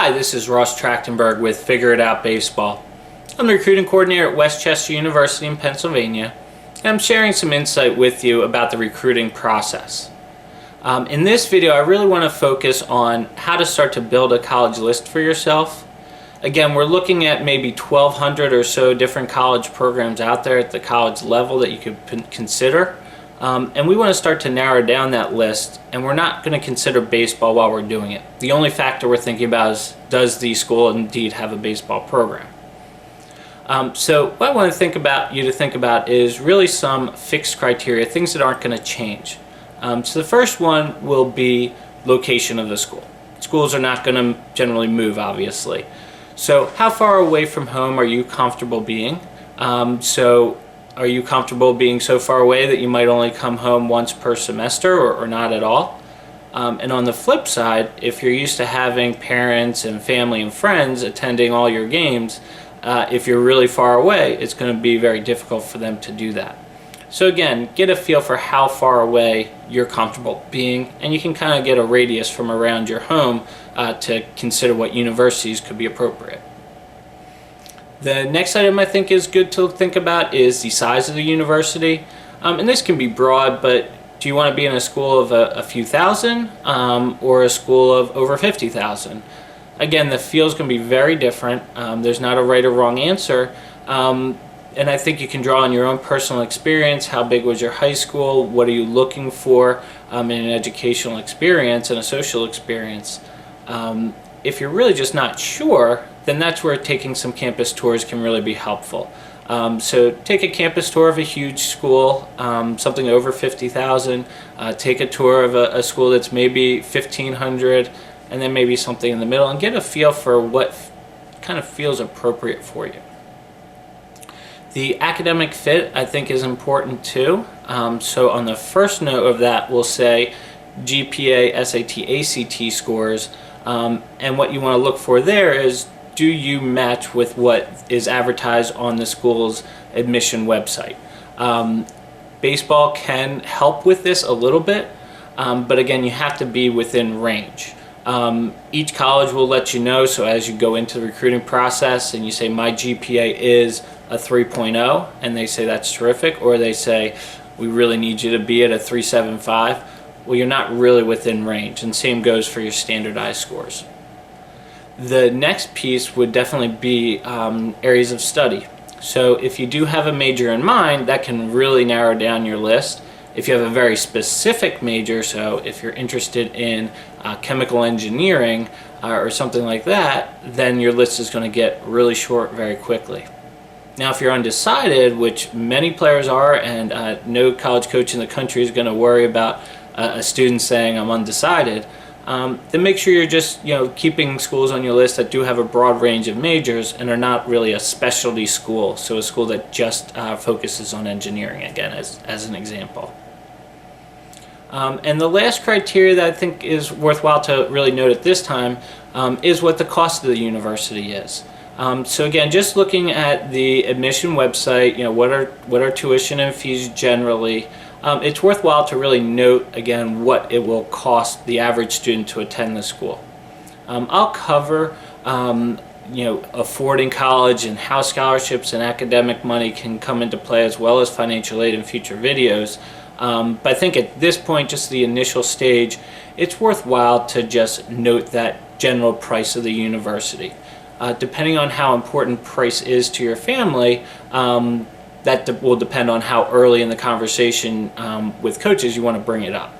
Hi, this is Ross Trachtenberg with Figure It Out Baseball. I'm the recruiting coordinator at Westchester University in Pennsylvania, and I'm sharing some insight with you about the recruiting process. In this video, I really want to focus on how to start to build a college list for yourself. Again, we're looking at maybe 1,200 or so different college programs out there at the college level that you could consider. And we want to start to narrow down that list, and we're not going to consider baseball while we're doing it. The only factor we're thinking about is, does the school indeed have a baseball program? So what I want to think about is really some fixed criteria, things that aren't going to change. So the first one will be location of the school. Schools are not going to generally move, obviously. So how far away from home are you comfortable being? Are you comfortable being so far away that you might only come home once per semester or not at all? And on the flip side, if you're used to having parents and family and friends attending all your games, if you're really far away, it's going to be very difficult for them to do that. So again, get a feel for how far away you're comfortable being, and you can kind of get a radius from around your home to consider what universities could be appropriate. The next item I think is good to think about is the size of the university. And this can be broad, but do you want to be in a school of a few thousand or a school of over 50,000? Again, the field's going to be very different. There's not a right or wrong answer. And I think you can draw on your own personal experience. How big was your high school? What are you looking for in an educational experience and a social experience? If you're really just not sure, then that's where taking some campus tours can really be helpful. So take a campus tour of a huge school, something over 50,000. Take a tour of a school that's maybe 1,500, and then maybe something in the middle, and get a feel for what kind of feels appropriate for you. The academic fit, I think, is important too. So on the first note of that, we'll say GPA, SAT, ACT scores. And what you want to look for there is, do you match with what is advertised on the school's admission website? Baseball can help with this a little bit, but again, you have to be within range. Each college will let you know, so as you go into the recruiting process and you say, my GPA is a 3.0, and they say that's terrific, or they say, we really need you to be at a 3.75, well, you're not really within range, and same goes for your standardized scores. The next piece would definitely be areas of study. So if you do have a major in mind, that can really narrow down your list. If you have a very specific major, so if you're interested in chemical engineering or something like that, then your list is going to get really short very quickly. Now, if you're undecided, which many players are, and no college coach in the country is going to worry about a student saying, I'm undecided, then make sure you're just keeping schools on your list that do have a broad range of majors and are not really a specialty school, so a school that just focuses on engineering, again, as an example. And the last criteria that I think is worthwhile to really note at this time is what the cost of the university is. So again, just looking at the admission website, what are tuition and fees generally, it's worthwhile to really note again what it will cost the average student to attend the school. I'll cover affording college and how scholarships and academic money can come into play, as well as financial aid in future videos. But I think at this point, just the initial stage, it's worthwhile to just note that general price of the university. Depending on how important price is to your family, that will depend on how early in the conversation with coaches you want to bring it up.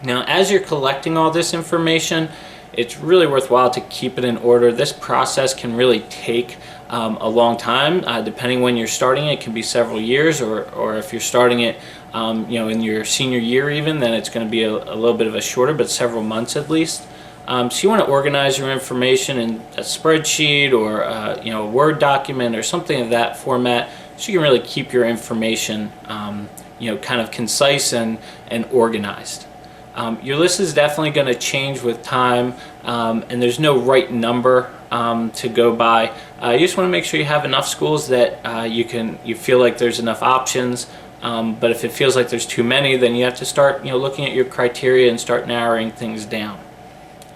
Now, as you're collecting all this information, it's really worthwhile to keep it in order. This process can really take a long time. Depending when you're starting it, can be several years, or if you're starting it in your senior year even, then it's going to be a little bit of a shorter, but several months at least. So you want to organize your information in a spreadsheet or a Word document or something of that format, so you can really keep your information kind of concise and organized. Your list is definitely going to change with time, and there's no right number to go by. You just want to make sure you have enough schools that you feel like there's enough options. But if it feels like there's too many, then you have to start looking at your criteria and start narrowing things down.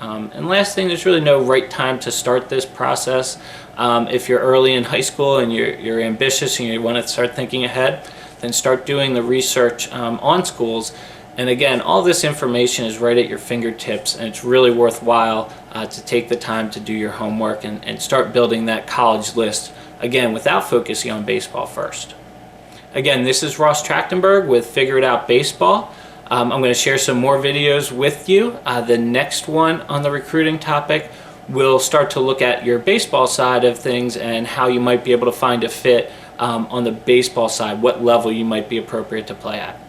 And last thing, there's really no right time to start this process. If you're early in high school and you're ambitious and you want to start thinking ahead, then start doing the research on schools. And again, all this information is right at your fingertips, and it's really worthwhile to take the time to do your homework and start building that college list, again, without focusing on baseball first. Again, this is Ross Trachtenberg with Figure It Out Baseball. I'm going to share some more videos with you. The next one on the recruiting topic will start to look at your baseball side of things and how you might be able to find a fit on the baseball side, what level you might be appropriate to play at.